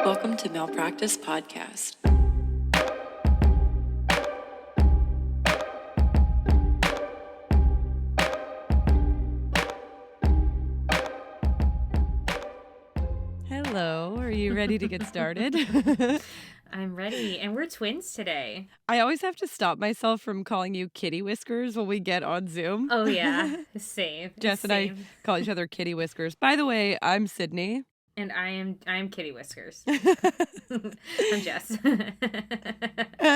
Welcome to Malpractice Podcast. Hello, are you ready to get started? I'm ready, and we're twins today. I always have to stop myself from calling you Kitty Whiskers when we get on Zoom. Oh yeah, same. Jess and I call each other Kitty Whiskers. By the way, I'm Sydney. And I am Kitty Whiskers. I'm Jess.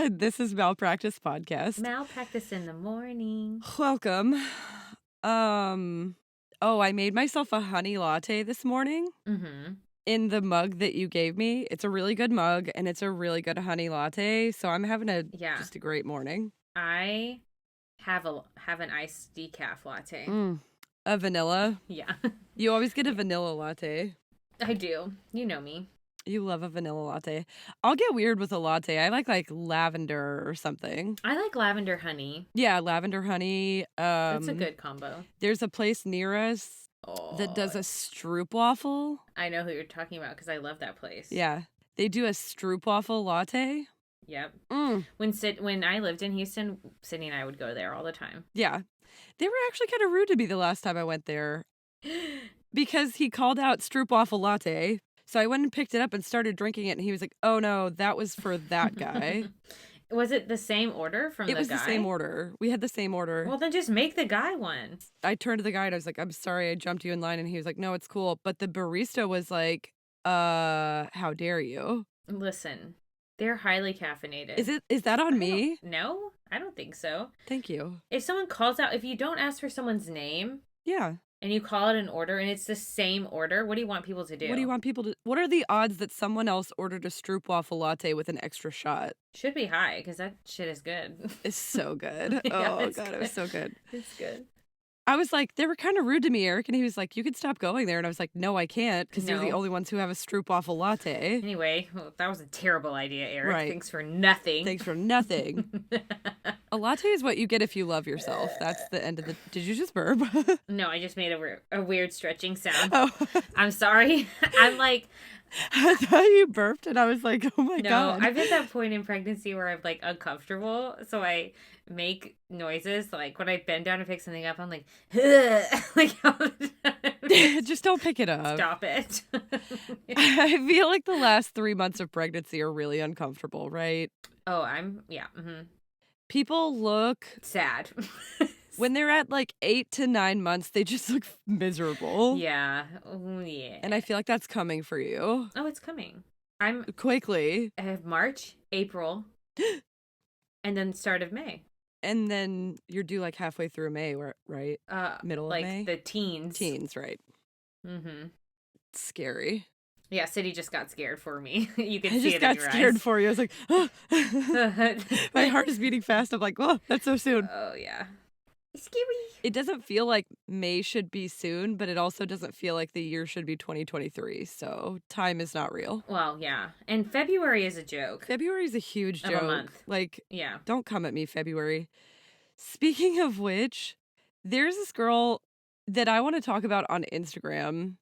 This is Malpractice Podcast. Malpractice in the morning. Welcome. I made myself a honey latte this morning. Mm-hmm. In the mug that you gave me. It's a really good mug, and it's a really good honey latte, so I'm having just a great morning. I have an iced decaf latte. A vanilla? Yeah. You always get a vanilla latte. I do. You know me. You love a vanilla latte. I'll get weird with a latte. I like lavender or something. I like lavender honey. Yeah, lavender honey. That's a good combo. There's a place near us that does a stroopwafel. I know who you're talking about because I love that place. Yeah. They do a stroopwafel latte. Yep. When I lived in Houston, Sydney and I would go there all the time. Yeah. They were actually kind of rude to me the last time I went there because he called out stroopwafel latte. So I went and picked it up and started drinking it, and he was like, oh no, that was for that guy. Was it the same order from the guy? It was the same order. We had the same order. Well, then just make the guy one. I turned to the guy and I was like, I'm sorry I jumped you in line. And he was like, no, it's cool. But the barista was like, how dare you? Listen, they're highly caffeinated. Is that on me? No, I don't think so. Thank you. If someone calls out, if you don't ask for someone's name. Yeah. And you call it an order and it's the same order, what do you want people to do? What are the odds that someone else ordered a stroopwafel latte with an extra shot? Should be high because that shit is good. It's so good. Yeah, oh, God, it was so good. It's good. I was like, they were kind of rude to me, Eric. And he was like, you could stop going there. And I was like, no, I can't because you're the only ones who have a stroopwafel latte. Anyway, that was a terrible idea, Eric. Right. Thanks for nothing. A latte is what you get if you love yourself. That's the end of the... Did you just burp? No, I just made a weird stretching sound. Oh. I'm sorry. I'm like... I thought you burped and I was like, oh my God. No, I've hit that point in pregnancy where I'm like uncomfortable. So I make noises. Like when I bend down to pick something up, I'm like, like all the time. Just don't pick it up. Stop it. I feel like the last 3 months of pregnancy are really uncomfortable, right? Oh, yeah. Mm-hmm. People look sad. When they're at like 8 to 9 months, they just look miserable. Yeah. Yeah. And I feel like that's coming for you. Oh, it's coming. Quickly. I have March, April, and then start of May. And then you're due like halfway through May, right? Middle of May? Like the teens. Teens, right. Mm-hmm. It's scary. Yeah, City just got scared for me. You can see it in your eyes. I just got scared for you. I was like, oh. My heart is beating fast. I'm like, oh, that's so soon. Oh, yeah. It's scary. It doesn't feel like May should be soon, but it also doesn't feel like the year should be 2023. So time is not real. Well, yeah. And February is a joke. February is a huge joke. Of a month. Like, yeah. Don't come at me, February. Speaking of which, there's this girl that I want to talk about on Instagram.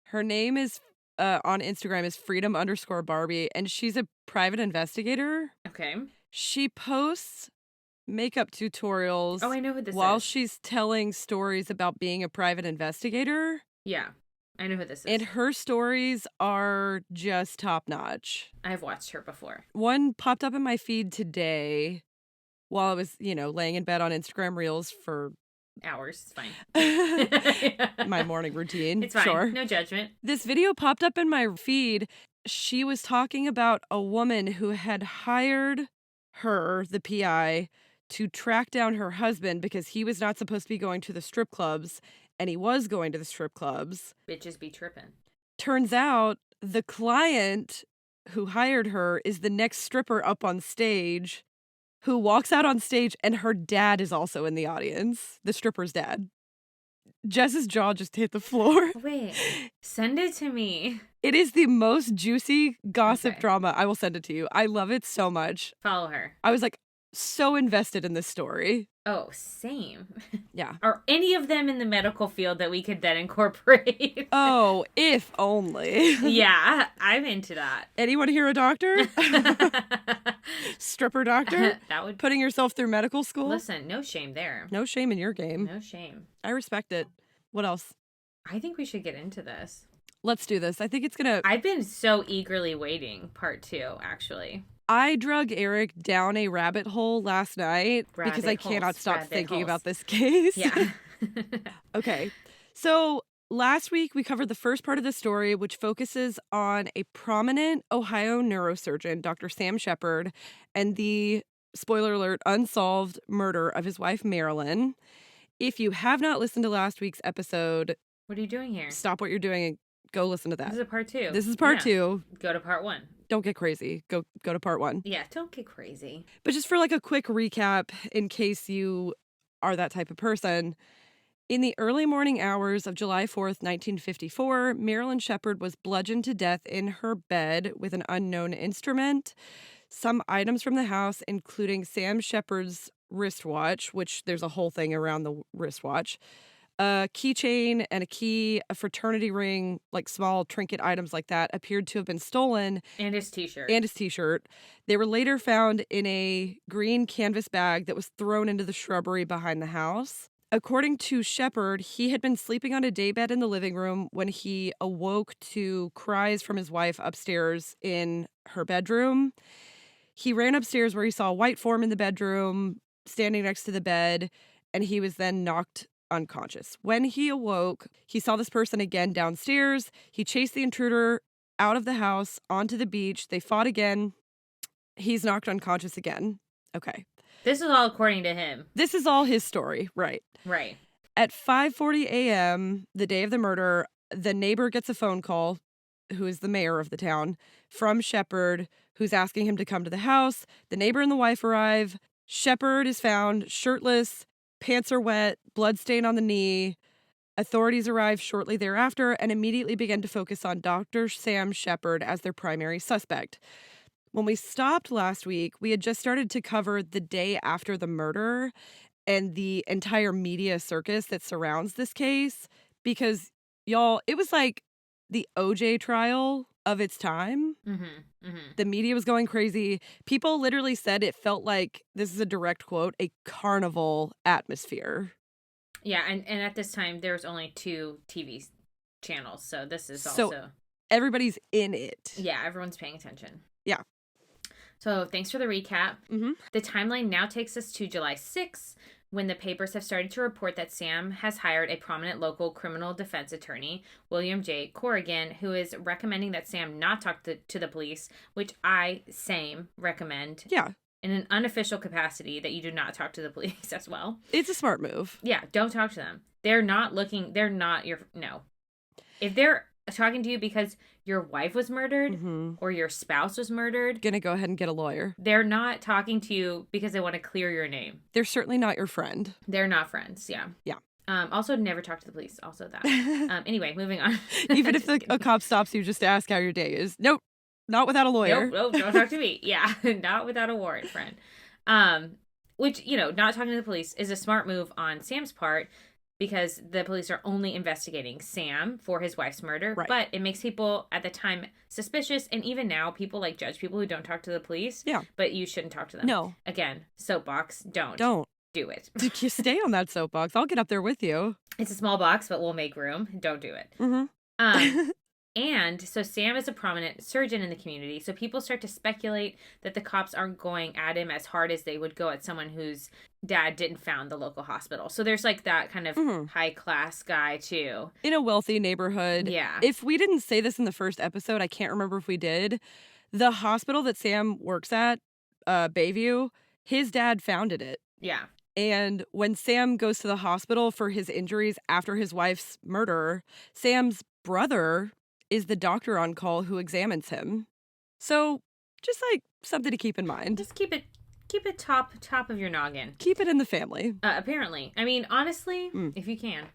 Her name is on Instagram is freedom_Barbie, and she's a private investigator. Okay. She posts makeup tutorials. Oh, I know who this while is. She's telling stories about being a private investigator. Yeah, I know who this is. And her stories are just top notch. I've watched her before. One popped up in my feed today while I was, laying in bed on Instagram Reels for hours. It's fine. My morning routine. It's fine. Sure. No judgment. This video popped up in my feed. She was talking about a woman who had hired her, the PI, to track down her husband because he was not supposed to be going to the strip clubs, and he was going to the strip clubs. Bitches be tripping. Turns out the client who hired her is the next stripper up on stage, who walks out on stage, and her dad is also in the audience, the stripper's dad. Jess's jaw just hit the floor. Wait, send it to me. It is the most juicy gossip drama. I will send it to you. I love it so much. Follow her. I was like, so invested in this story. Oh, same. Yeah. Are any of them in the medical field that we could then incorporate? Oh, if only. Yeah, I'm into that. Anyone here a doctor? Stripper doctor? That would... Putting yourself through medical school? Listen, no shame there. No shame in your game. No shame. I respect it. What else? I think we should get into this. Let's do this. I think it's gonna... I've been so eagerly waiting part 2, actually. I drug Eric down a rabbit hole last night because I cannot stop thinking about this case. Yeah. Okay. So last week we covered the first part of the story, which focuses on a prominent Ohio neurosurgeon, Dr. Sam Sheppard, and the, spoiler alert, unsolved murder of his wife, Marilyn. If you have not listened to last week's episode... What are you doing here? Stop what you're doing and go listen to that. This is a part 2. This is part 2. Go to part 1. Don't get crazy. Go to part 1. Yeah, don't get crazy. But just for like a quick recap, in case you are that type of person, in the early morning hours of July 4th, 1954, Marilyn Sheppard was bludgeoned to death in her bed with an unknown instrument. Some items from the house, including Sam Sheppard's wristwatch, which there's a whole thing around the wristwatch, a keychain and a key, a fraternity ring, like small trinket items like that, appeared to have been stolen. And his t-shirt. They were later found in a green canvas bag that was thrown into the shrubbery behind the house. According to Sheppard, he had been sleeping on a daybed in the living room when he awoke to cries from his wife upstairs in her bedroom. He ran upstairs where he saw a white form in the bedroom standing next to the bed, and he was then knocked unconscious. When he awoke, he saw this person again downstairs. He chased the intruder out of the house onto the beach. They fought again. He's knocked unconscious again. Okay. This is all according to him. This is all his story. Right. Right. At 5:40 a.m., the day of the murder, the neighbor gets a phone call, who is the mayor of the town, from Sheppard, who's asking him to come to the house. The neighbor and the wife arrive. Sheppard is found shirtless, pants are wet, blood stain on the knee. Authorities arrive shortly thereafter and immediately begin to focus on Dr. Sam Sheppard as their primary suspect. When we stopped last week, we had just started to cover the day after the murder and the entire media circus that surrounds this case because, y'all, it was like the OJ trial of its time. The media was going crazy. People literally said it felt like, this is a direct quote, a carnival atmosphere. Yeah, and at this time, there was only 2 TV channels, so this is also... everybody's in it. Yeah, everyone's paying attention. Yeah. So thanks for the recap. The timeline now takes us to July 6th, when the papers have started to report that Sam has hired a prominent local criminal defense attorney, William J. Corrigan, who is recommending that Sam not talk to the police, which I, recommend. Yeah. In an unofficial capacity, that you do not talk to the police as well. It's a smart move. Yeah, don't talk to them. They're not your... No. If they're talking to you because your wife was murdered or your spouse was murdered, gonna go ahead and get a lawyer. They're not talking to you because they want to clear your name. They're certainly not your friend. They're not friends. Yeah. Also, never talk to the police. Also that. Anyway, moving on. Even if a cop stops you just to ask how your day is. Nope. Not without a lawyer. Nope, don't talk to me. Yeah. Not without a warrant, friend. Which, not talking to the police is a smart move on Sam's part, because the police are only investigating Sam for his wife's murder. Right. But it makes people at the time suspicious. And even now, people judge people who don't talk to the police. Yeah. But you shouldn't talk to them. No. Again, soapbox, don't do it. You stay on that soapbox. I'll get up there with you. It's a small box, but we'll make room. Don't do it. And so Sam is a prominent surgeon in the community. So people start to speculate that the cops aren't going at him as hard as they would go at someone whose dad didn't found the local hospital. So there's that kind of high class guy too. In a wealthy neighborhood. Yeah. If we didn't say this in the first episode, I can't remember if we did. The hospital that Sam works at, Bayview, his dad founded it. Yeah. And when Sam goes to the hospital for his injuries after his wife's murder, Sam's brother is the doctor on call who examines him. So just something to keep in mind. Just keep it Keep it top of your noggin. Keep it in the family. Apparently. I mean, honestly, if you can.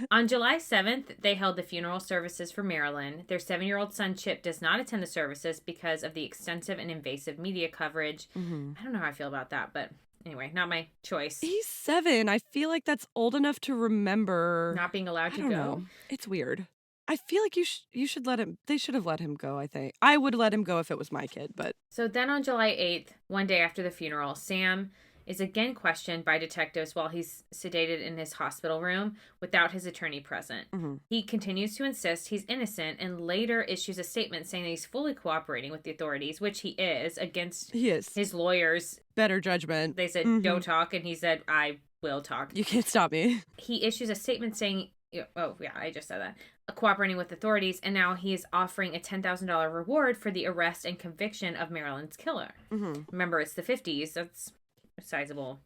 On July 7th, they held the funeral services for Marilyn. Their 7-year-old son, Chip, does not attend the services because of the extensive and invasive media coverage. I don't know how I feel about that, but anyway, not my choice. He's 7. I feel like that's old enough to remember. Not being allowed to go. Know. It's weird. I feel like you should let him. They should have let him go, I think. I would let him go if it was my kid, but. So then on July 8th, one day after the funeral, Sam is again questioned by detectives while he's sedated in his hospital room without his attorney present. He continues to insist he's innocent and later issues a statement saying that he's fully cooperating with the authorities, which he is, against his lawyers' better judgment. They said, don't talk, and he said, I will talk. You can't stop me. He issues a statement saying, oh, yeah, I just said that, cooperating with authorities, and now he is offering a $10,000 reward for the arrest and conviction of Marilyn's killer. Remember, it's the 50s. That's a sizable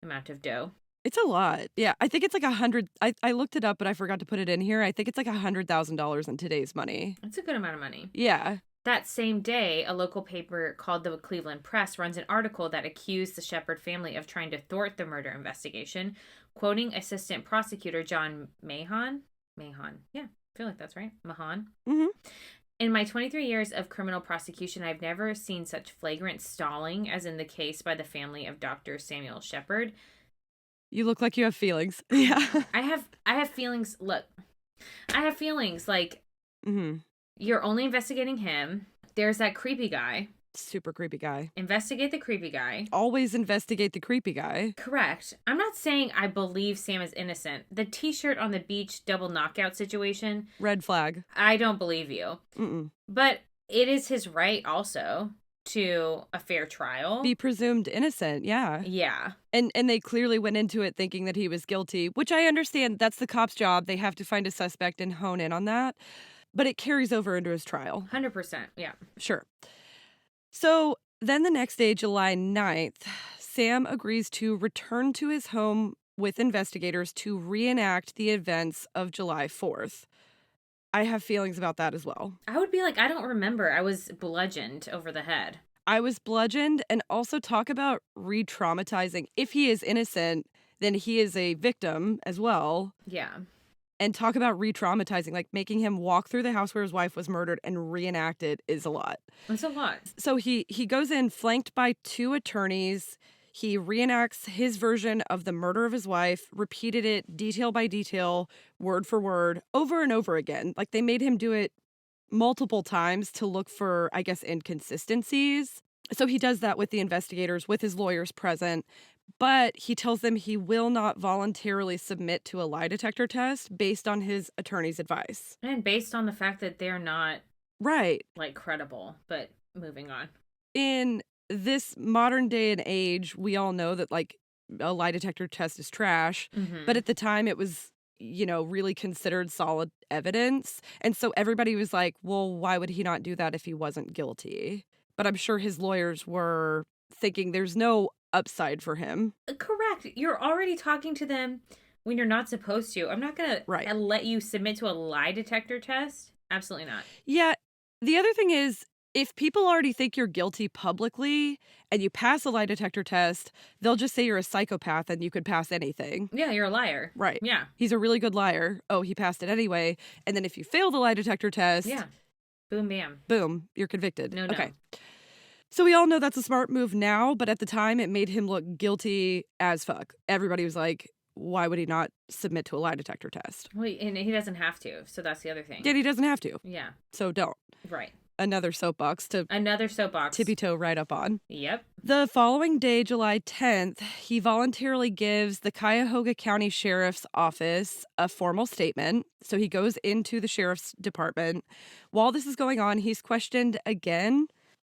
amount of dough. It's a lot. Yeah, I think it's like 100. I looked it up, but I forgot to put it in here. I think it's like $100,000 in today's money. That's a good amount of money. Yeah. That same day, a local paper called the Cleveland Press runs an article that accused the Sheppard family of trying to thwart the murder investigation, quoting Assistant Prosecutor John Mahon. Yeah, I feel like that's right. Mahon. In my 23 years of criminal prosecution, I've never seen such flagrant stalling as in the case by the family of Dr. Samuel Sheppard. You look like you have feelings. Yeah. I have feelings. Look, I have feelings like you're only investigating him. There's that creepy guy. Super creepy guy. Investigate the creepy guy. Always investigate the creepy guy. Correct. I'm not saying I believe Sam is innocent. The t-shirt on the beach double knockout situation. Red flag. I don't believe you. But it is his right also to a fair trial. Be presumed innocent, yeah. Yeah. And they clearly went into it thinking that he was guilty, which I understand. That's the cop's job. They have to find a suspect and hone in on that. But it carries over into his trial. 100%, yeah. Sure. So then the next day, July 9th, Sam agrees to return to his home with investigators to reenact the events of July 4th. I have feelings about that as well. I would be like, I don't remember. I was bludgeoned over the head. I was bludgeoned, and also talk about re-traumatizing. If he is innocent, then he is a victim as well. Yeah. And talk about re-traumatizing, like making him walk through the house where his wife was murdered and reenact it is a lot. It's a lot. So he goes in flanked by 2 attorneys. He reenacts his version of the murder of his wife, repeated it detail by detail, word for word, over and over again. Like they made him do it multiple times to look for, I guess, inconsistencies. So he does that with the investigators, with his lawyers present. But he tells them he will not voluntarily submit to a lie detector test based on his attorney's advice. And based on the fact that they're not, right, like, credible. But moving on. In this modern day and age, we all know that, like, a lie detector test is trash. But at the time, it was, really considered solid evidence. And so everybody was like, well, why would he not do that if he wasn't guilty? But I'm sure his lawyers were thinking there's no upside for him. Correct. You're already talking to them when you're not supposed to. I'm not going to let you submit to a lie detector test. Absolutely not. Yeah. The other thing is, if people already think you're guilty publicly and you pass a lie detector test, they'll just say you're a psychopath and you could pass anything. Yeah, you're a liar. Right. Yeah. He's a really good liar. Oh, he passed it anyway. And then if you fail the lie detector test, yeah. Boom, bam. Boom, you're convicted. No. Okay. So we all know that's a smart move now, but at the time it made him look guilty as fuck. Everybody was like, why would he not submit to a lie detector test? Well, and he doesn't have to, so that's the other thing. Yeah, he doesn't have to. Yeah. So don't. Right. Another soapbox. Tippy toe right up on. Yep. The following day, July 10th, he voluntarily gives the Cuyahoga County Sheriff's Office a formal statement. So he goes into the sheriff's department. While this is going on, he's questioned again.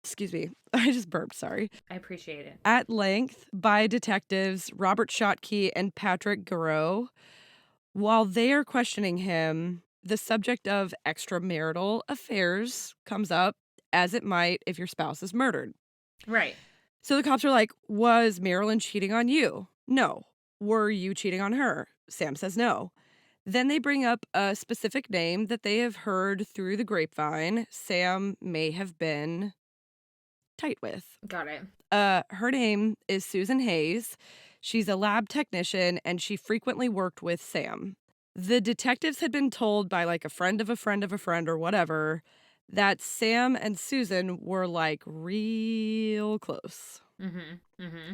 Excuse me, I just burped, sorry. I appreciate it. At length by detectives Robert Schottky and Patrick Garreau. While they are questioning him, the subject of extramarital affairs comes up, as it might if your spouse is murdered. Right. So the cops are like, was Marilyn cheating on you? No. Were you cheating on her? Sam says no. Then they bring up a specific name that they have heard through the grapevine Sam may have been tight with. Got it. Her name is Susan Hayes. She's a lab technician, and she frequently worked with Sam. The detectives had been told by like a friend of a friend of a friend or whatever that Sam and Susan were like real close. Mm-hmm. Mm-hmm.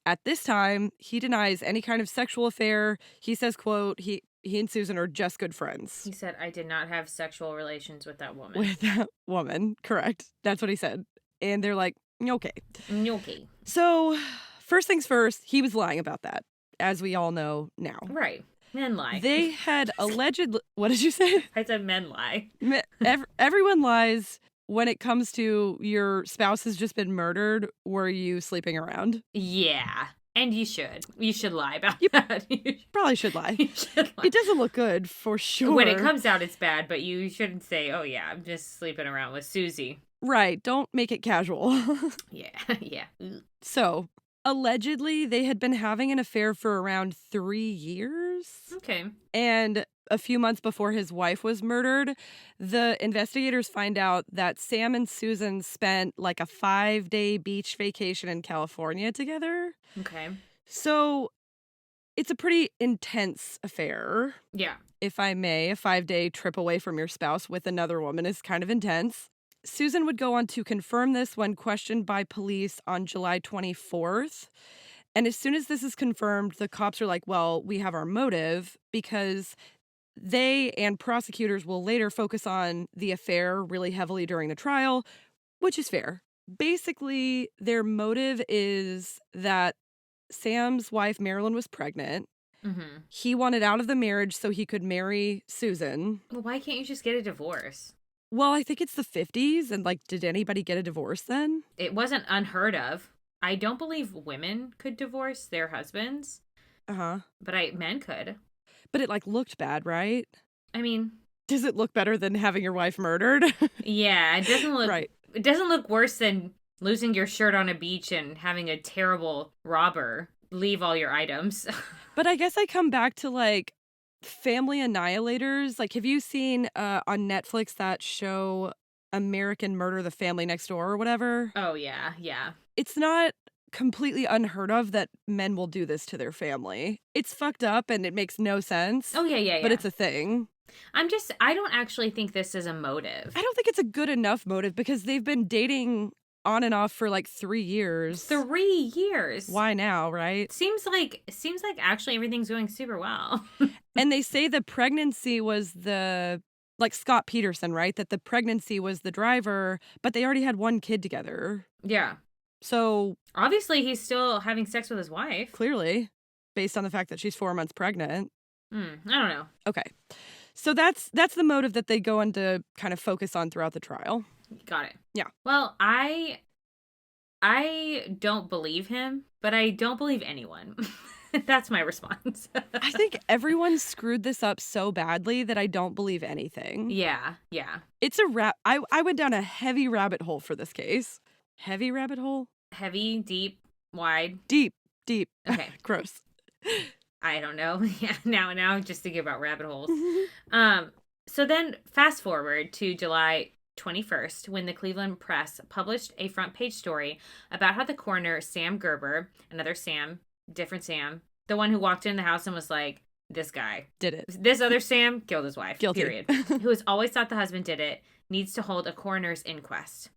At this time, he denies any kind of sexual affair. He says, quote, he and Susan are just good friends. He said, I did not have sexual relations with that woman. With that woman, correct. That's what he said. And they're like, okay. Okay. So, first things first, he was lying about that, as we all know now. Right. Men lie. They had allegedly... What did you say? I said men lie. Everyone lies when it comes to your spouse has just been murdered. Were you sleeping around? Yeah. And you should. You should lie about that. Probably should lie. You should lie. It doesn't look good, for sure. When it comes out, it's bad, but you shouldn't say, oh, yeah, I'm just sleeping around with Susie. Right. Don't make it casual. Yeah. Yeah. So, allegedly, they had been having an affair for around 3 years. Okay. And a few months before his wife was murdered, the investigators find out that Sam and Susan spent like a 5-day beach vacation in California together. Okay. So it's a pretty intense affair. Yeah. If I may, a 5-day trip away from your spouse with another woman is kind of intense. Susan would go on to confirm this when questioned by police on July 24th. And as soon as this is confirmed, the cops are like, well, we have our motive, because they and prosecutors will later focus on the affair really heavily during the trial, which is fair. Basically, their motive is that Sam's wife, Marilyn, was pregnant. Mm-hmm. He wanted out of the marriage so he could marry Susan. Well, why can't you just get a divorce? Well, I think it's the 50s, and like, did anybody get a divorce then? It wasn't unheard of. I don't believe women could divorce their husbands. Uh-huh. But men could. But it like looked bad, right? I mean, does it look better than having your wife murdered? Yeah, it doesn't look right. It doesn't look worse than losing your shirt on a beach and having a terrible robber leave all your items. But I guess I come back to like Family Annihilators. Like, have you seen on Netflix that show American Murder, the Family Next Door or whatever? Oh, yeah, yeah. It's not completely unheard of that men will do this to their family. It's fucked up and it makes no sense. Oh, yeah. But it's a thing. I don't actually think this is a motive. I don't think it's a good enough motive because they've been dating on and off for like 3 years. 3 years. Why now, right? Seems like actually everything's going super well. And they say the pregnancy was like Scott Peterson, right? That the pregnancy was the driver, but they already had one kid together. Yeah. So obviously he's still having sex with his wife. Clearly, based on the fact that she's 4 months pregnant. I don't know. Okay. So that's the motive that they go on to kind of focus on throughout the trial. Got it. Yeah. Well, I don't believe him, but I don't believe anyone. That's my response. I think everyone screwed this up so badly that I don't believe anything. Yeah. It's a I went down a heavy rabbit hole for this case. Heavy rabbit hole? Heavy, deep, wide? Deep. Okay. Gross. I don't know. Yeah, now I'm just thinking about rabbit holes. So then fast forward to July 21st, when the Cleveland Press published a front page story about how the coroner, Sam Gerber, another Sam, different Sam, the one who walked in the house and was like, this guy did it. This other Sam killed his wife. Guilty. Period. Who has always thought the husband did it, needs to hold a coroner's inquest.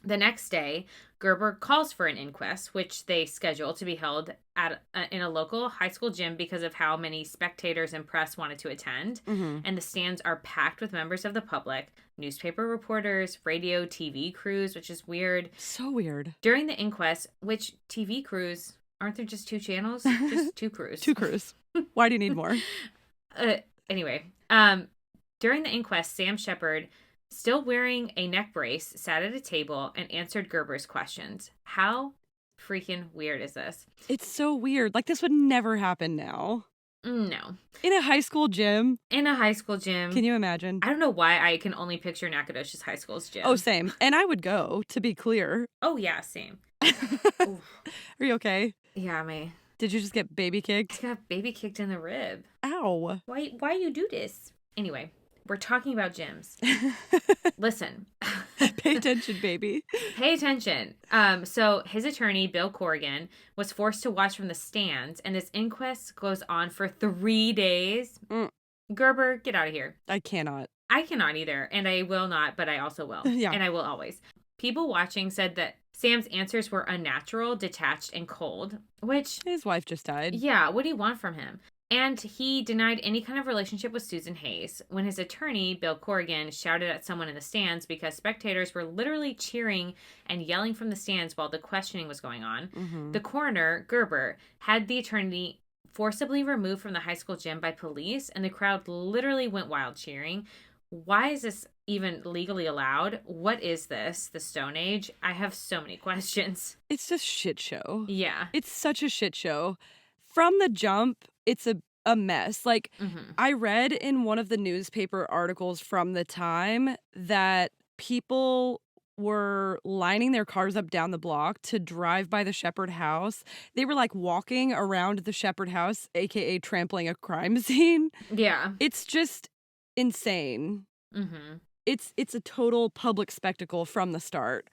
The next day, Gerber calls for an inquest, which they schedule to be held at in a local high school gym because of how many spectators and press wanted to attend. Mm-hmm. And the stands are packed with members of the public, newspaper reporters, radio, TV crews, which is weird. So weird. During the inquest, which TV crews, aren't there just 2 channels? Just 2 crews. 2 crews. Why do you need more? Anyway, during the inquest, Sam Sheppard, still wearing a neck brace, sat at a table and answered Gerber's questions. How freaking weird is this? It's so weird. Like, this would never happen now. No. In a high school gym? In a high school gym. Can you imagine? I don't know why I can only picture Nacogdoches High School's gym. Oh, same. And I would go, to be clear. Oh, yeah, same. Are you okay? Yeah, me. Did you just get baby kicked? I got baby kicked in the rib. Ow. Why you do this? Anyway. We're talking about gyms. Listen, Pay attention, baby. Pay attention. So his attorney, Bill Corrigan, was forced to watch from the stands, and this inquest goes on for 3 days. Gerber, get out of here. I cannot. I cannot either, and I will not, but I also will. Yeah. And I will always. People watching said that Sam's answers were unnatural, detached, and cold, which... His wife just died. Yeah, what do you want from him? And he denied any kind of relationship with Susan Hayes when his attorney, Bill Corrigan, shouted at someone in the stands because spectators were literally cheering and yelling from the stands while the questioning was going on. Mm-hmm. The coroner, Gerber, had the attorney forcibly removed from the high school gym by police, and the crowd literally went wild cheering. Why is this even legally allowed? What is this? The Stone Age? I have so many questions. It's just shit show. Yeah. It's such a shit show. From the jump, it's a mess. Like, I read in one of the newspaper articles from the time that people were lining their cars up down the block to drive by the Sheppard house. They were like walking around the Sheppard house, aka trampling a crime scene. Yeah. It's just insane. It's a total public spectacle from the start.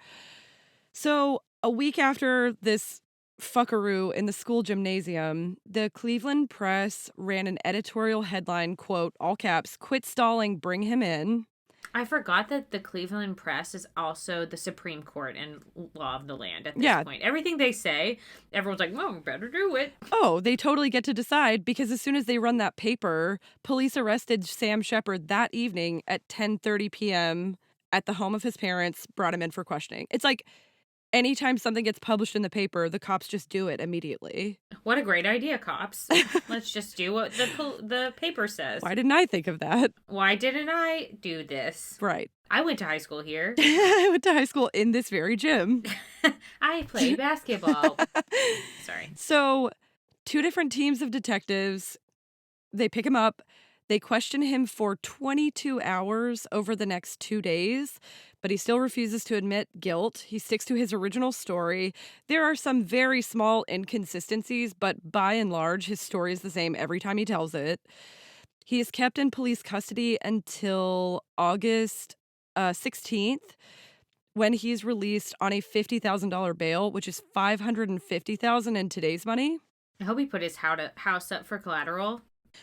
So a week after this fuckaroo in the school gymnasium, the Cleveland Press ran an editorial headline, quote, all caps, "Quit stalling, bring him in." I forgot that the Cleveland Press is also the Supreme Court and law of the land at this point. Everything they say, everyone's like, well, we better do it. Oh, they totally get to decide, because as soon as they run that paper, police arrested Sam Sheppard that evening at 10:30 p.m. at the home of his parents, brought him in for questioning. It's like, anytime something gets published in the paper, the cops just do it immediately. What a great idea, cops. Let's just do what the paper says. Why didn't I think of that? Why didn't I do this? Right. I went to high school here. I went to high school in this very gym. I played basketball. Sorry. So, 2 different teams of detectives, they pick him up. They question him for 22 hours over the next 2 days, but he still refuses to admit guilt. He sticks to his original story. There are some very small inconsistencies, but by and large, his story is the same every time he tells it. He is kept in police custody until August 16th, when he's released on a $50,000 bail, which is $550,000 in today's money. I hope he put his house up for collateral.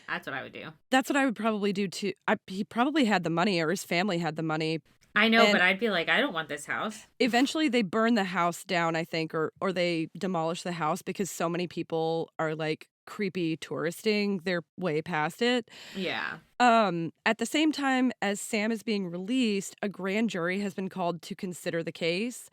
That's what I would do. That's what I would probably do too. He probably had the money, or his family had the money. I know, but I'd be like, I don't want this house. Eventually they burn the house down, I think, or they demolish the house because so many people are like creepy touristing their way past it. Yeah. At the same time as Sam is being released, a grand jury has been called to consider the case.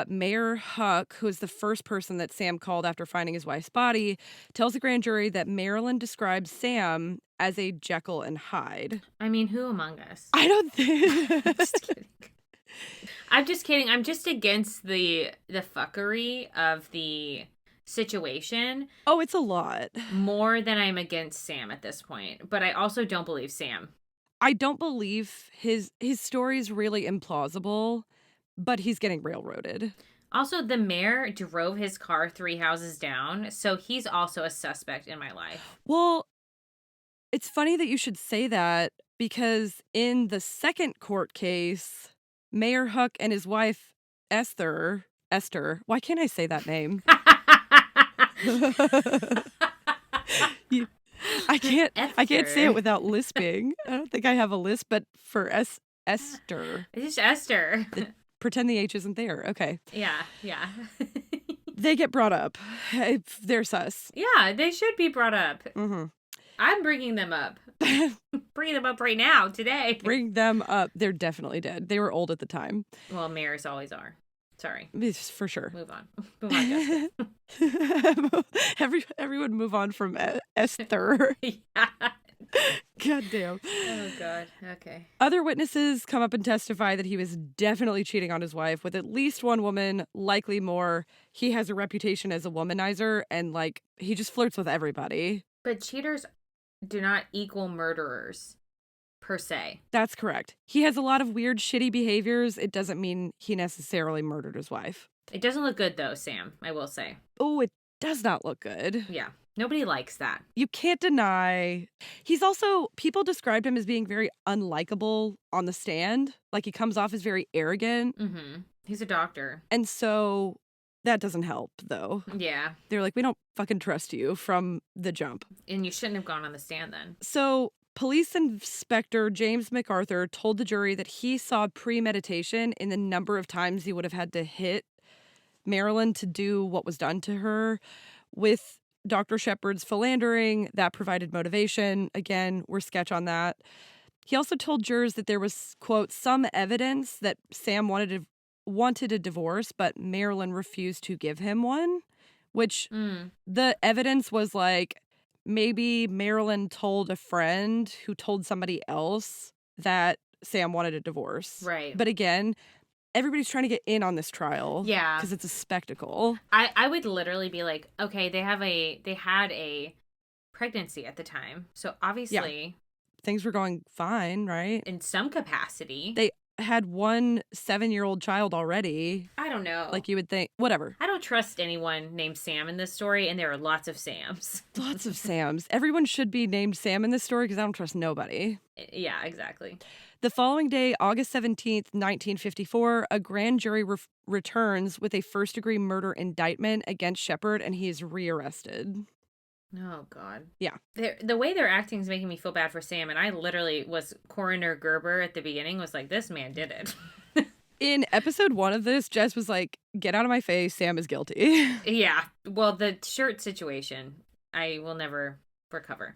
Mayor Huck, who is the first person that Sam called after finding his wife's body, tells the grand jury that Marilyn describes Sam as a Jekyll and Hyde. I mean, who among us? I don't think... Just kidding. I'm just kidding. I'm just against the fuckery of the situation. Oh, it's a lot. More than I'm against Sam at this point. But I also don't believe Sam. I don't believe his story is really implausible, but he's getting railroaded. Also, the mayor drove his car 3 houses down, so he's also a suspect in my life. Well, it's funny that you should say that, because in the second court case, Mayor Huck and his wife, Esther, why can't I say that name? I can't say it without lisping. I don't think I have a lisp, but for Esther. It's just Esther. Pretend the H isn't there. Okay. Yeah. They get brought up. They're sus. Yeah, they should be brought up. Mm-hmm. I'm bringing them up. Bringing them up right now, today. Bring them up. They're definitely dead. They were old at the time. Well, mayors always are. Sorry. For sure. Move on. Move on, Everyone move on from Esther. Yeah. God damn. Oh, God. Okay. Other witnesses come up and testify that he was definitely cheating on his wife with at least one woman, likely more. He has a reputation as a womanizer, and, like, he just flirts with everybody. But cheaters do not equal murderers, per se. That's correct. He has a lot of weird, shitty behaviors. It doesn't mean he necessarily murdered his wife. It doesn't look good, though, Sam, I will say. Oh, it does not look good. Yeah. Nobody likes that. You can't deny. He's also, people described him as being very unlikable on the stand. Like, he comes off as very arrogant. Mm-hmm. He's a doctor. And so that doesn't help, though. Yeah. They're like, we don't fucking trust you from the jump. And you shouldn't have gone on the stand then. So police inspector James MacArthur told the jury that he saw premeditation in the number of times he would have had to hit Marilyn to do what was done to her. With Dr. Sheppard's philandering, that provided motivation. Again, we're sketch on that. He also told jurors that there was, quote, some evidence that Sam wanted a divorce, but Marilyn refused to give him one, which the evidence was like, maybe Marilyn told a friend who told somebody else that Sam wanted a divorce. Right. But again, everybody's trying to get in on this trial. Yeah. Because it's a spectacle. I would literally be like, okay, they had a pregnancy at the time. So obviously things were going fine, right? In some capacity. They had one 7-year-old child already. I don't know. Like, you would think, whatever. I don't trust anyone named Sam in this story, and there are lots of Sams. Lots of Sams. Everyone should be named Sam in this story because I don't trust nobody. Yeah, exactly. The following day, August 17th, 1954, a grand jury returns with a first-degree murder indictment against Sheppard, and he is rearrested. Oh, God. Yeah. The way they're acting is making me feel bad for Sam, and I literally was Coroner Gerber at the beginning, was like, this man did it. In episode 1 of this, Jess was like, get out of my face, Sam is guilty. Yeah. Well, the shirt situation, I will never recover.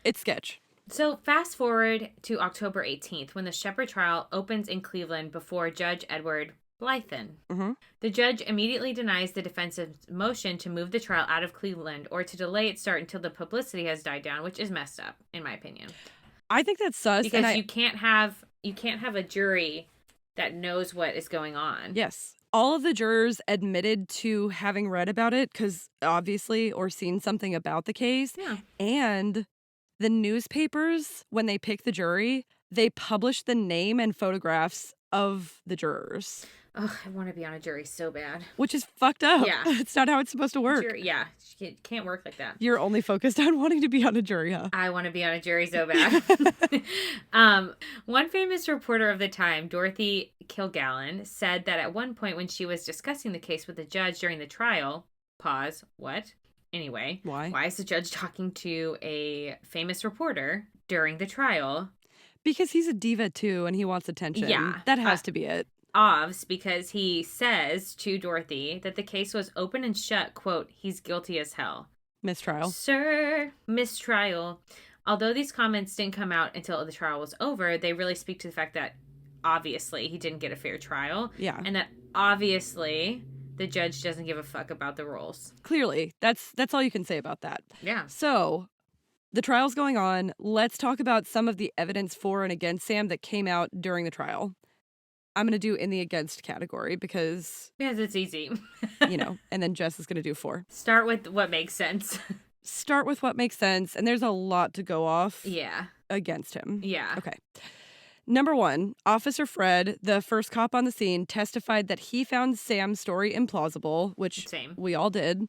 It's sketch. So fast forward to October 18th, when the Sheppard trial opens in Cleveland before Judge Edward Blythen. Mm-hmm. The judge immediately denies the defense's motion to move the trial out of Cleveland or to delay its start until the publicity has died down, which is messed up, in my opinion. I think that's sus. Because you can't have a jury that knows what is going on. Yes. All of the jurors admitted to having read about it, because obviously, or seen something about the case. Yeah. And the newspapers, when they pick the jury, they publish the name and photographs of the jurors. Oh, I want to be on a jury so bad. Which is fucked up. Yeah. It's not how it's supposed to work. Yeah. It can't work like that. You're only focused on wanting to be on a jury, huh? I want to be on a jury so bad. One famous reporter of the time, Dorothy Kilgallen, said that at one point when she was discussing the case with the judge during the trial, pause, what? Anyway, why is the judge talking to a famous reporter during the trial? Because he's a diva too and he wants attention. Yeah. That has to be it. Ovs, because he says to Dorothy that the case was open and shut, quote, he's guilty as hell. Mistrial. Sir, mistrial. Although these comments didn't come out until the trial was over, they really speak to the fact that obviously he didn't get a fair trial. Yeah. And that obviously the judge doesn't give a fuck about the rules. Clearly. That's all you can say about that. Yeah. So, the trial's going on. Let's talk about some of the evidence for and against Sam that came out during the trial. I'm going to do in the against category because it's easy. And then Jess is going to do 4. Start with what makes sense. Start with what makes sense. And there's a lot to go off against him. Yeah. Okay. Number 1, Officer Fred, the first cop on the scene, testified that he found Sam's story implausible, which we all did.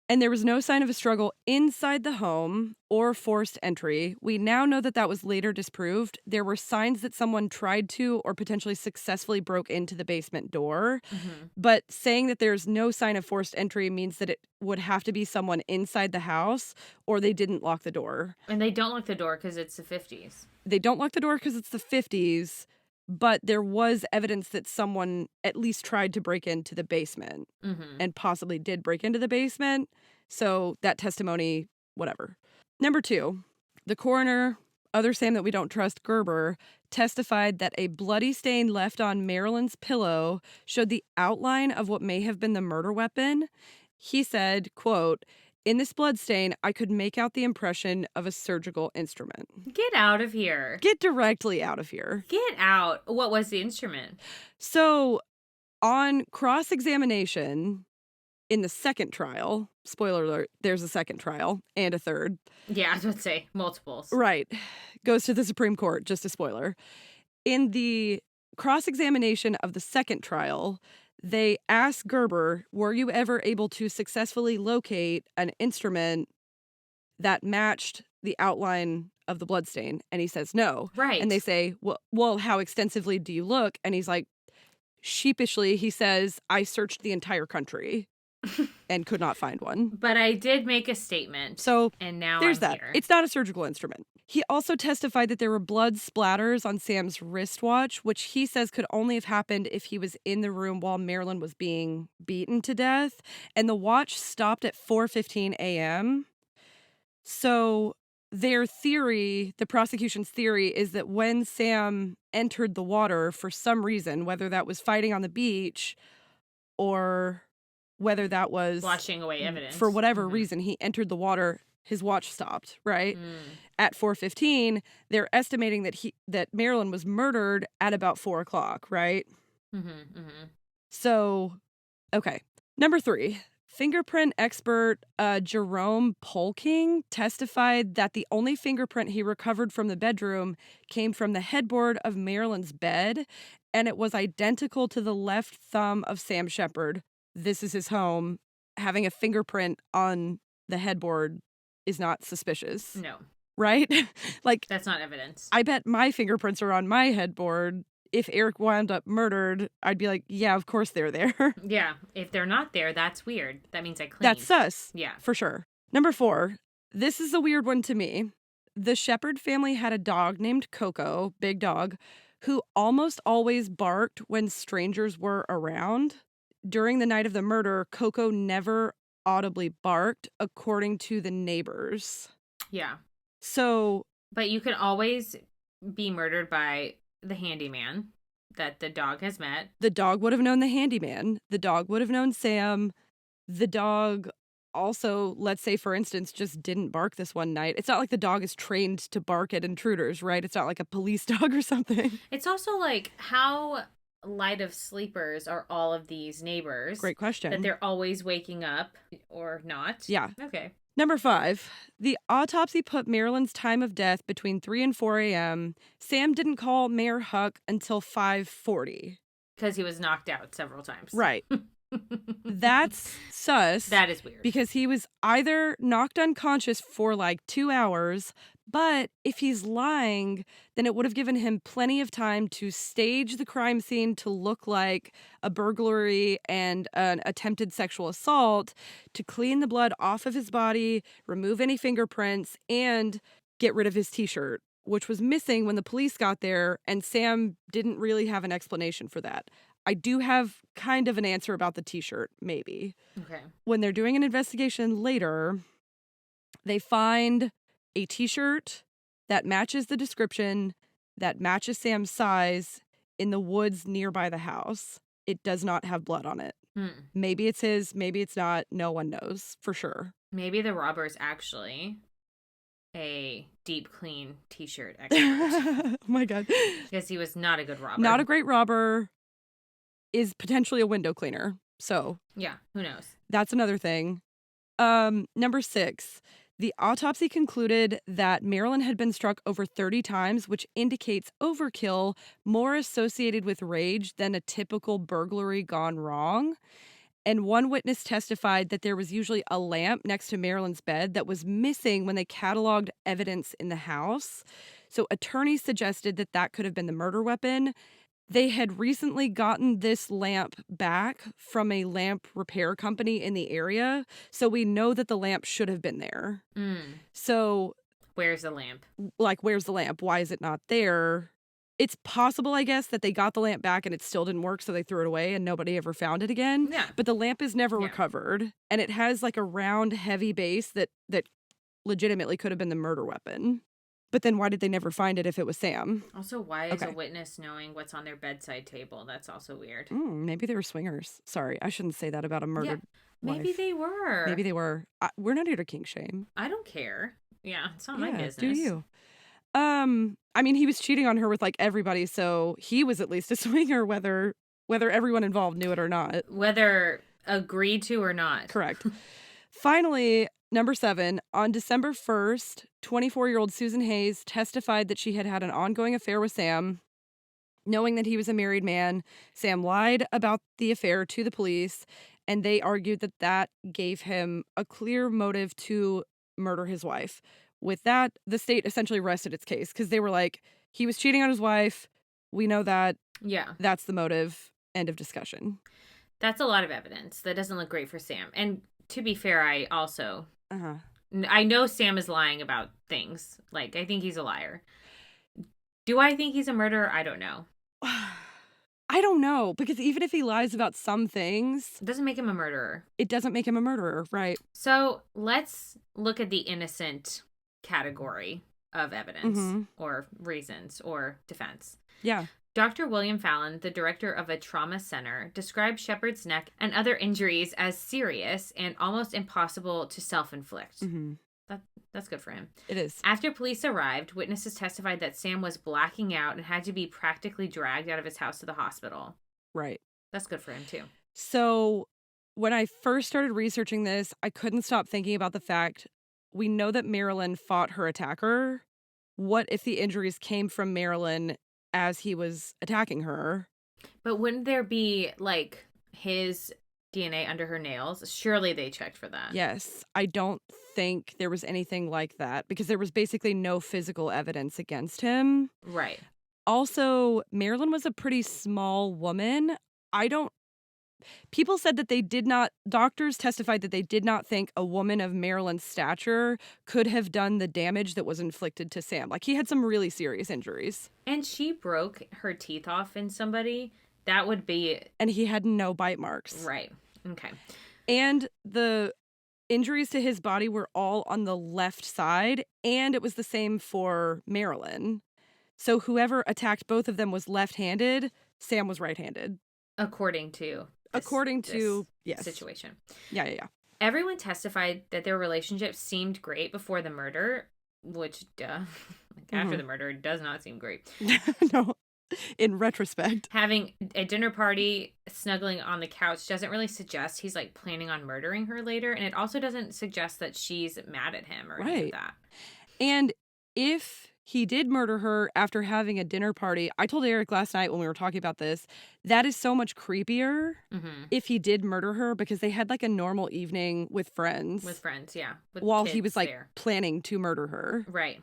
And there was no sign of a struggle inside the home or forced entry. We now know that was later disproved. There were signs that someone tried to or potentially successfully broke into the basement door. Mm-hmm. But saying that there's no sign of forced entry means that it would have to be someone inside the house or they didn't lock the door. And they don't lock the door because it's the 50s. They don't lock the door because it's the 50s. But there was evidence that someone at least tried to break into the basement and possibly did break into the basement. So that testimony, whatever. Number 2, the coroner, other Sam that we don't trust, Gerber, testified that a bloody stain left on Marilyn's pillow showed the outline of what may have been the murder weapon. He said, quote, in this blood stain, I could make out the impression of a surgical instrument. Get out of here. Get directly out of here. Get out. What was the instrument? So, on cross-examination in the second trial, spoiler alert, there's a second trial and a third. Yeah, I was about to say multiples. Right. Goes to the Supreme Court, just a spoiler. In the cross-examination of the second trial, they asked Gerber, were you ever able to successfully locate an instrument that matched the outline of the bloodstain? And he says no. Right. And they say, well, how extensively do you look? And he's like, sheepishly, he says, I searched the entire country and could not find one. But I did make a statement. So and now there's I'm that. here. It's not a surgical instrument. He also testified that there were blood splatters on Sam's wristwatch, which he says could only have happened if he was in the room while Marilyn was being beaten to death. And the watch stopped at 4:15 a.m. So their theory, the prosecution's theory, is that when Sam entered the water for some reason, whether that was fighting on the beach or whether that was washing away evidence, for whatever reason, he entered the water, his watch stopped, right? At 4:15, they're estimating that Marilyn was murdered at about 4 o'clock, right? So, okay. Number 3, fingerprint expert Jerome Polking testified that the only fingerprint he recovered from the bedroom came from the headboard of Marilyn's bed, and it was identical to the left thumb of Sam Sheppard. This is his home. Having a fingerprint on the headboard is not suspicious. No. Right? Like, that's not evidence. I bet my fingerprints are on my headboard. If Eric wound up murdered, I'd be like, yeah, of course they're there. Yeah. If they're not there, that's weird. That means I cleaned. That's sus. Yeah. For sure. Number 4. This is a weird one to me. The Sheppard family had a dog named Coco, big dog, who almost always barked when strangers were around. During the night of the murder, Coco never audibly barked, according to the neighbors. Yeah. So... But you can always be murdered by the handyman that the dog has met. The dog would have known the handyman. The dog would have known Sam. The dog also, let's say, for instance, just didn't bark this one night. It's not like the dog is trained to bark at intruders, right? It's not like a police dog or something. It's also like, how light of sleepers are all of these neighbors? Great question. That they're always waking up or not? Yeah. Okay. Number 5, the autopsy put Marilyn's time of death between 3 and 4 a.m. Sam didn't call Mayor Huck until 5:40. Because he was knocked out several times. Right. That's sus. That is weird. Because he was either knocked unconscious for like 2 hours, but if he's lying, then it would have given him plenty of time to stage the crime scene to look like a burglary and an attempted sexual assault, to clean the blood off of his body, remove any fingerprints, and get rid of his t-shirt, which was missing when the police got there, and Sam didn't really have an explanation for that. I do have kind of an answer about the t-shirt, maybe. Okay. When they're doing an investigation later, they find a t-shirt that matches the description, that matches Sam's size, in the woods nearby the house. It does not have blood on it. Maybe it's his, maybe it's not. No one knows for sure. Maybe the robber's actually a deep clean t-shirt expert. Oh my God. Because he was not a good robber. Not a great robber, is potentially a window cleaner. So yeah, who knows? That's another thing. Number 6, the autopsy concluded that Marilyn had been struck over 30 times, which indicates overkill, more associated with rage than a typical burglary gone wrong. And one witness testified that there was usually a lamp next to Marilyn's bed that was missing when they cataloged evidence in the house. So attorneys suggested that that could have been the murder weapon. They had recently gotten this lamp back from a lamp repair company in the area, so we know that the lamp should have been there. So... where's the lamp? Like, where's the lamp? Why is it not there? It's possible, I guess, that they got the lamp back and it still didn't work, so they threw it away and nobody ever found it again. Yeah. But the lamp is never recovered, and it has, like, a round, heavy base that legitimately could have been the murder weapon. But then why did they never find it if it was Sam? Also, why is a witness knowing what's on their bedside table? That's also weird. Maybe they were swingers. Sorry, I shouldn't say that about a murdered wife. Maybe they were. Maybe they were. We're not here to kink shame. I don't care. Yeah, it's not my business. Do you? I mean, he was cheating on her with like everybody, so he was at least a swinger, whether everyone involved knew it or not. Whether agreed to or not. Correct. Finally, number 7, on December 1st, 24-year-old Susan Hayes testified that she had had an ongoing affair with Sam. Knowing that he was a married man, Sam lied about the affair to the police, and they argued that that gave him a clear motive to murder his wife. With that, the state essentially rested its case because they were like, he was cheating on his wife. We know that. Yeah. That's the motive. End of discussion. That's a lot of evidence. That doesn't look great for Sam. And to be fair, I also... I know Sam is lying about things. Like, I think he's a liar. Do I think he's a murderer? I don't know. I don't know, because even if he lies about some things... It doesn't make him a murderer. It doesn't make him a murderer, right. So, let's look at the innocent category of evidence or reasons or defense. Yeah. Dr. William Fallon, the director of a trauma center, described Sheppard's neck and other injuries as serious and almost impossible to self-inflict. That's good for him. It is. After police arrived, witnesses testified that Sam was blacking out and had to be practically dragged out of his house to the hospital. Right. That's good for him, too. So when I first started researching this, I couldn't stop thinking about the fact we know that Marilyn fought her attacker. What if the injuries came from Marilyn as he was attacking her? But wouldn't there be, like, his DNA under her nails? Surely they checked for that. Yes. I don't think there was anything like that because there was basically no physical evidence against him. Right. Also, Marilyn was a pretty small woman. People said that doctors testified that they did not think a woman of Marilyn's stature could have done the damage that was inflicted to Sam. Like, he had some really serious injuries. And she broke her teeth off in somebody. That would be... And he had no bite marks. Right. Okay. And the injuries to his body were all on the left side, and it was the same for Marilyn. So whoever attacked both of them was left-handed. Sam was right-handed. According to yes. situation. Yeah. Everyone testified that their relationship seemed great before the murder, which, after the murder, does not seem great. No, in retrospect. Having a dinner party, snuggling on the couch doesn't really suggest he's, like, planning on murdering her later, and it also doesn't suggest that she's mad at him or any of that. And if he did murder her after having a dinner party, I told Eric last night when we were talking about this, that is so much creepier if he did murder her because they had like a normal evening with friends. With friends, yeah. While he was like planning to murder her. Right.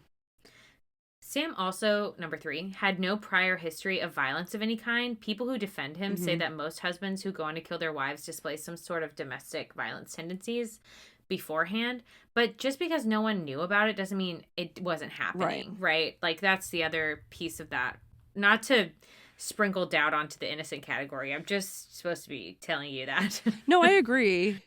Sam also, number 3, had no prior history of violence of any kind. People who defend him say that most husbands who go on to kill their wives display some sort of domestic violence tendencies beforehand, but just because no one knew about it doesn't mean it wasn't happening, right? Like, that's the other piece of that. Not to sprinkle doubt onto the innocent category. I'm just supposed to be telling you that. No, I agree.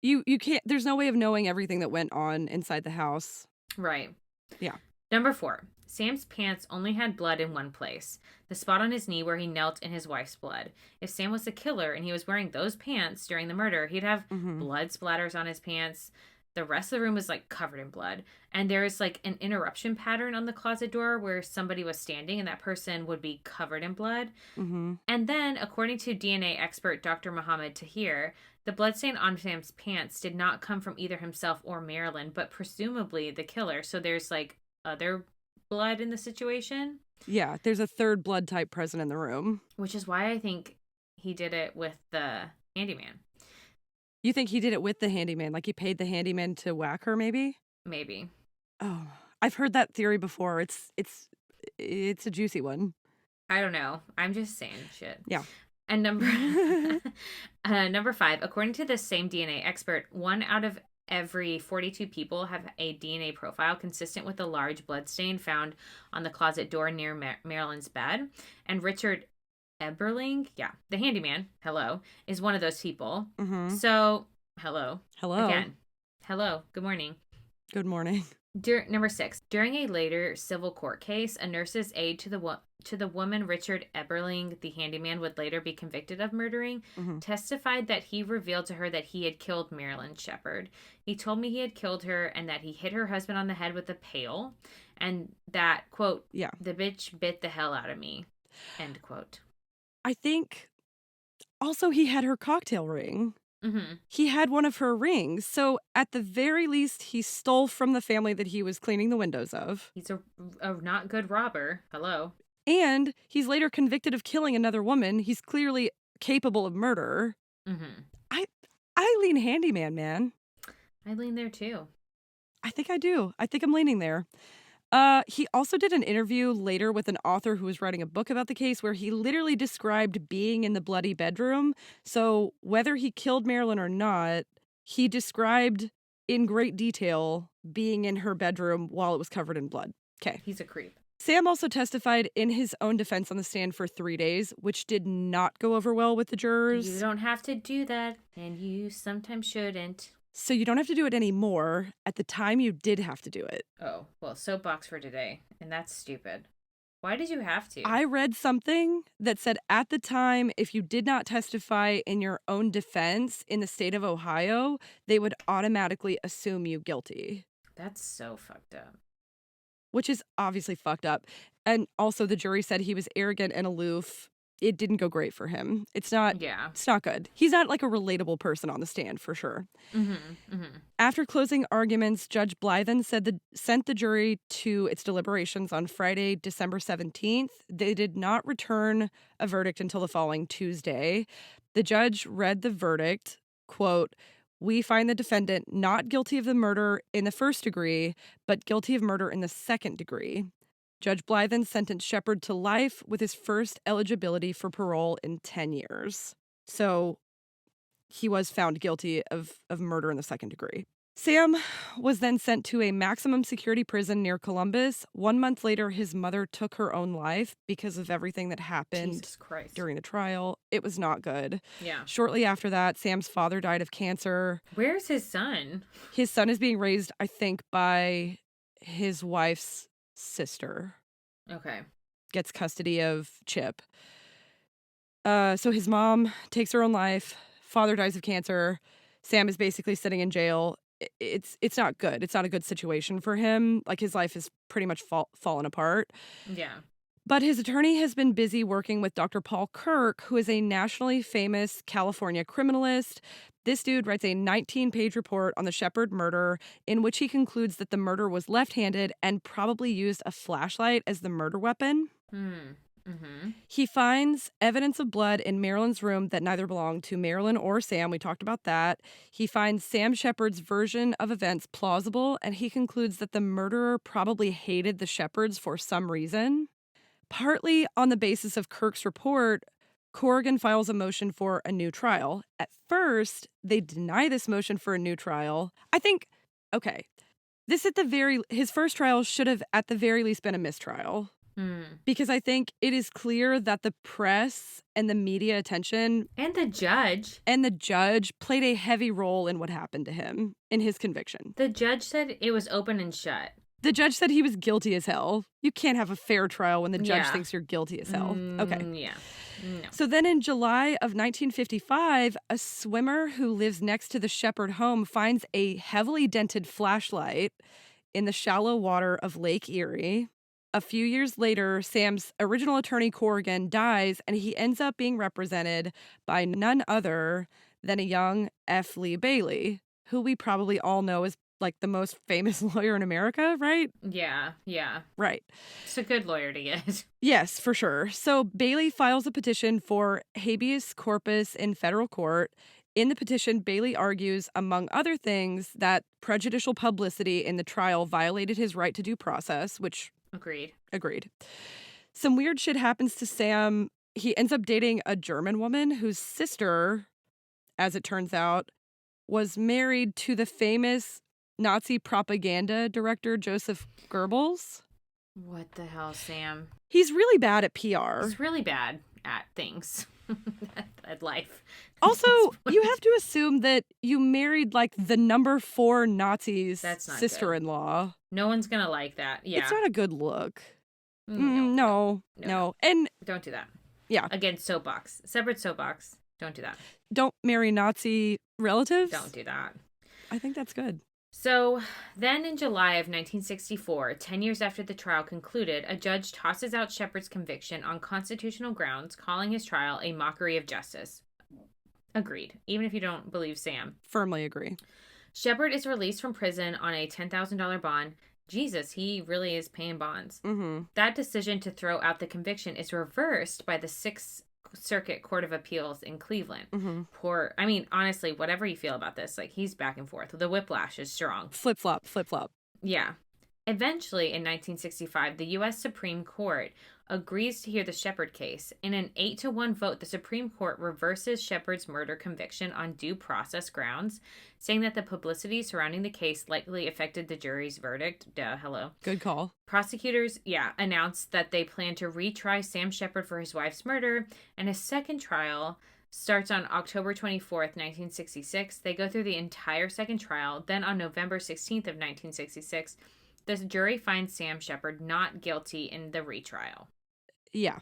You can't, there's no way of knowing everything that went on inside the house. Right. Yeah. Number 4, Sam's pants only had blood in one place, the spot on his knee where he knelt in his wife's blood. If Sam was the killer and he was wearing those pants during the murder, he'd have blood splatters on his pants. The rest of the room was, like, covered in blood. And there is, like, an interruption pattern on the closet door where somebody was standing and that person would be covered in blood. And then, according to DNA expert Dr. Mohammed Tahir, the bloodstain on Sam's pants did not come from either himself or Marilyn, but presumably the killer. So there's, like, other blood in the situation. Yeah, there's a third blood type present in the room. Which is why I think he did it with the handyman. You think he did it with the handyman? Like he paid the handyman to whack her, maybe? Maybe. Oh, I've heard that theory before. It's a juicy one. I don't know. I'm just saying shit. Yeah. And number 5, according to this same DNA expert, 1 out of every 42 people have a DNA profile consistent with the large bloodstain found on the closet door near Marilyn's bed. And Richard Eberling, the handyman, hello, is one of those people. So, hello. Again. Hello. Good morning. Good morning. Number 6, during a later civil court case, a nurse's aide to the woman Richard Eberling, the handyman, would later be convicted of murdering, testified that he revealed to her that he had killed Marilyn Sheppard. He told me he had killed her and that he hit her husband on the head with a pail, and that, quote, the bitch bit the hell out of me, end quote. I think also he had her cocktail ring. He had one of her rings. So at the very least, he stole from the family that he was cleaning the windows of. He's a not good robber. Hello. And he's later convicted of killing another woman. He's clearly capable of murder. I lean handyman, man. I lean there too. I think I do. I think I'm leaning there. He also did an interview later with an author who was writing a book about the case where he literally described being in the bloody bedroom. So whether he killed Marilyn or not, he described in great detail being in her bedroom while it was covered in blood. Okay. He's a creep. Sam also testified in his own defense on the stand for 3 days, which did not go over well with the jurors. You don't have to do that, and you sometimes shouldn't. So you don't have to do it anymore. At the time, you did have to do it. Oh, well, soapbox for today, and that's stupid. Why did you have to? I read something that said at the time, if you did not testify in your own defense in the state of Ohio, they would automatically assume you guilty. That's so fucked up. Which is obviously fucked up. And also the jury said he was arrogant and aloof. It didn't go great for him. It's not good. He's not like a relatable person on the stand for sure. After closing arguments, Judge Blythen sent the jury to its deliberations on Friday, December 17th. They did not return a verdict until the following Tuesday. The judge read the verdict, quote, "We find the defendant not guilty of the murder in the first degree, but guilty of murder in the second degree." Judge Blythen sentenced Sheppard to life with his first eligibility for parole in 10 years. So he was found guilty of murder in the second degree. Sam was then sent to a maximum security prison near Columbus. 1 month later, his mother took her own life because of everything that happened during the trial. It was not good. Yeah. Shortly after that, Sam's father died of cancer. Where's his son? His son is being raised, I think, by his wife's sister. Okay. Gets custody of Chip. So his mom takes her own life. Father dies of cancer. Sam is basically sitting in jail. It's not good. It's not a good situation for him. Like, his life is pretty much fallen apart. Yeah. But his attorney has been busy working with Dr. Paul Kirk, who is a nationally famous California criminalist. This dude writes a 19-page report on the Sheppard murder in which he concludes that the murder was left-handed and probably used a flashlight as the murder weapon. He finds evidence of blood in Marilyn's room that neither belonged to Marilyn or Sam. We talked about that. He finds Sam Sheppard's version of events plausible, and he concludes that the murderer probably hated the Sheppards for some reason. Partly on the basis of Kirk's report, Corrigan files a motion for a new trial. At first, they deny this motion for a new trial. I think, okay, his first trial should have at the very least been a mistrial. Because I think it is clear that the press and the media attention and the judge played a heavy role in what happened to him in his conviction. The judge said it was open and shut. The judge said he was guilty as hell. You can't have a fair trial when the judge thinks you're guilty as hell. Okay. Yeah. No. So then in July of 1955, a swimmer who lives next to the Sheppard home finds a heavily dented flashlight in the shallow water of Lake Erie. A few years later, Sam's original attorney, Corrigan, dies, and he ends up being represented by none other than a young F. Lee Bailey, who we probably all know as like the most famous lawyer in America, right? Yeah. Right. It's a good lawyer to get. Yes, for sure. So Bailey files a petition for habeas corpus in federal court. In the petition, Bailey argues, among other things, that prejudicial publicity in the trial violated his right to due process, which... Agreed. Some weird shit happens to Sam. He ends up dating a German woman whose sister, as it turns out, was married to the famous Nazi propaganda director Joseph Goebbels. What the hell, Sam? He's really bad at PR. He's really bad at things. At life. Also, you have to assume that you married like the number 4 Nazi's sister-in-law. No one's gonna like that. Yeah. It's not a good look. No. And don't do that. Yeah. Again, soapbox. Separate soapbox. Don't do that. Don't marry Nazi relatives. Don't do that. I think that's good. So then in July of 1964, 10 years after the trial concluded, a judge tosses out Sheppard's conviction on constitutional grounds, calling his trial a mockery of justice. Agreed. Even if you don't believe Sam. Firmly agree. Sheppard is released from prison on a $10,000 bond. Jesus, he really is paying bonds. That decision to throw out the conviction is reversed by the Sixth Circuit Court of Appeals in Cleveland. Honestly, whatever you feel about this, like, he's back and forth. The whiplash is strong. Flip-flop. Yeah. Eventually, in 1965, the U.S. Supreme Court agrees to hear the Sheppard case. In an 8-1 vote, the Supreme Court reverses Sheppard's murder conviction on due process grounds, saying that the publicity surrounding the case likely affected the jury's verdict. Duh, hello. Good call. Prosecutors, announced that they plan to retry Sam Sheppard for his wife's murder, and a second trial starts on October 24th, 1966. They go through the entire second trial. Then on November 16th of 1966, the jury finds Sam Sheppard not guilty in the retrial. Yeah.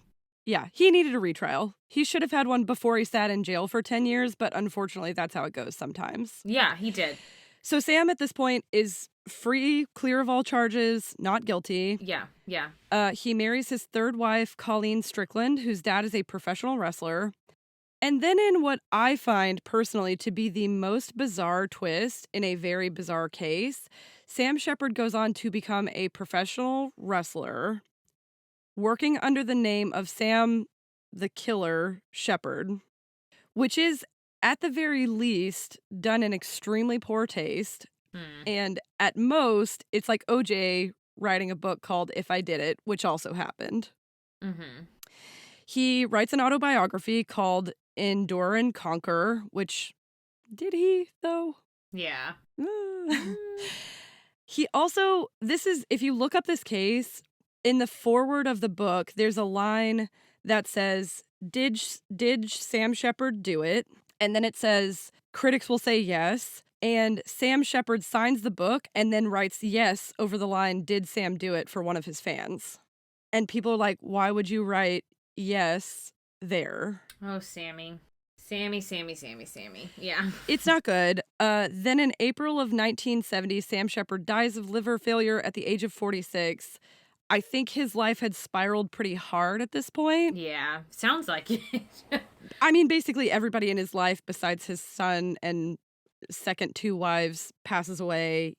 Yeah, he needed a retrial. He should have had one before he sat in jail for 10 years, but unfortunately that's how it goes sometimes. Yeah, he did. So Sam at this point is free, clear of all charges, not guilty. Yeah. He marries his third wife, Colleen Strickland, whose dad is a professional wrestler. And then in what I find personally to be the most bizarre twist in a very bizarre case, Sam Sheppard goes on to become a professional wrestler, working under the name of Sam the Killer Sheppard, which is, at the very least, done in extremely poor taste. And at most, it's like OJ writing a book called If I Did It, which also happened. Mm-hmm. He writes an autobiography called Endure and Conquer, which, did he, though? Yeah. He also, this is, if you look up this case, in the foreword of the book, there's a line that says, did Sam Sheppard do it? And then it says, critics will say yes. And Sam Sheppard signs the book and then writes yes over the line, did Sam do it, for one of his fans. And people are like, why would you write yes there? Oh, Sammy. Sammy. Yeah. It's not good. Then in April of 1970, Sam Sheppard dies of liver failure at the age of 46. I think his life had spiraled pretty hard at this point. Yeah, sounds like it. I mean, basically everybody in his life besides his son and second two wives passes away.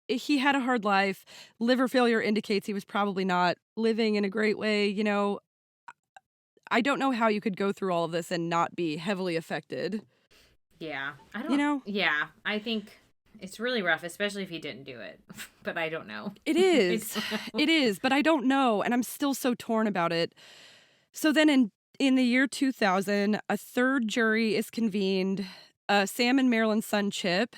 He had a hard life. Liver failure indicates he was probably not living in a great way. You know, I don't know how you could go through all of this and not be heavily affected. Yeah. I don't, you know? Yeah, I think it's really rough, especially if he didn't do it. But I don't know. It is. It is, but I don't know, and I'm still so torn about it. So then in the year 2000, a third jury is convened. Sam and Marilyn's son, Chip,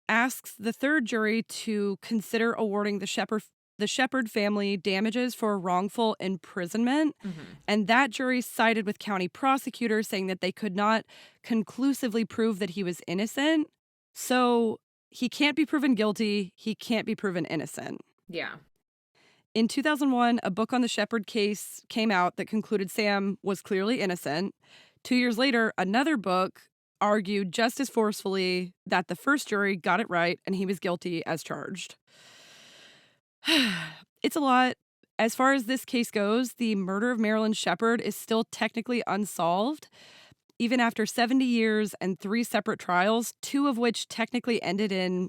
asks the third jury to consider awarding the Sheppard family damages for wrongful imprisonment. Mm-hmm. And that jury sided with county prosecutors, saying that they could not conclusively prove that he was innocent. So he can't be proven guilty. He can't be proven innocent. Yeah. In 2001, a book on the Sheppard case came out that concluded Sam was clearly innocent. 2 years later, another book argued just as forcefully that the first jury got it right and he was guilty as charged. It's a lot. As far as this case goes, the murder of Marilyn Sheppard is still technically unsolved. Even after 70 years and 3 separate trials, 2 of which technically ended in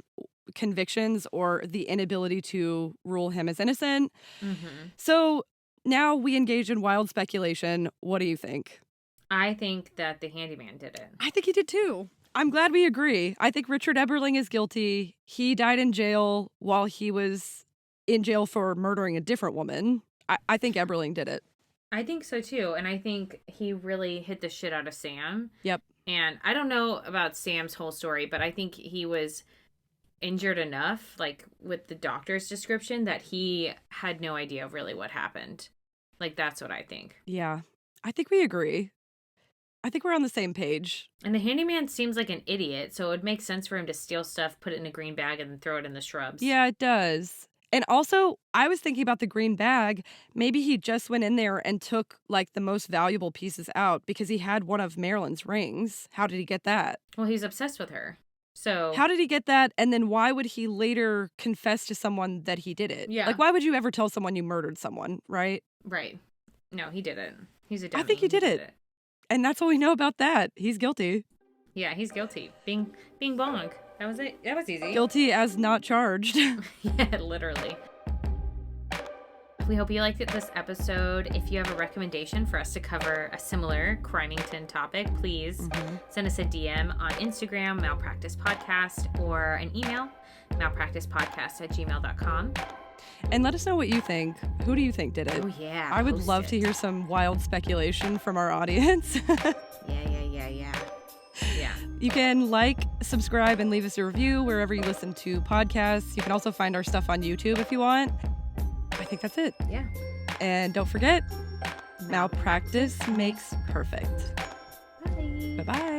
convictions or the inability to rule him as innocent. Mm-hmm. So now we engage in wild speculation. What do you think? I think that the handyman did it. I think he did too. I'm glad we agree. I think Richard Eberling is guilty. He died in jail while he was in jail for murdering a different woman. I think Eberling did it. I think so too. And I think he really hit the shit out of Sam. Yep. And I don't know about Sam's whole story, but I think he was injured enough, like with the doctor's description, that he had no idea really what happened. Like, that's what I think. Yeah. I think we agree. I think we're on the same page. And the handyman seems like an idiot, so it would make sense for him to steal stuff, put it in a green bag, and then throw it in the shrubs. Yeah, it does. And also, I was thinking about the green bag. Maybe he just went in there and took, like, the most valuable pieces out because he had one of Marilyn's rings. How did he get that? Well, he's obsessed with her. So how did he get that? And then why would he later confess to someone that he did it? Yeah. Like, why would you ever tell someone you murdered someone, right? Right. No, he did it. He's a dummy. I think he did it. And that's all we know about that. He's guilty. Yeah, he's guilty. Bing bong. That was it. That was easy. Guilty as not charged. Yeah, literally. We hope you liked this episode. If you have a recommendation for us to cover a similar Crimington topic, please send us a DM on Instagram, Malpractice Podcast, or an email, malpracticepodcast@gmail.com. And let us know what you think. Who do you think did it? Oh, yeah. I would love to hear some wild speculation from our audience. Yeah. You can like, subscribe, and leave us a review wherever you listen to podcasts. You can also find our stuff on YouTube if you want. I think that's it. Yeah. And don't forget, malpractice makes perfect. Bye. Bye-bye.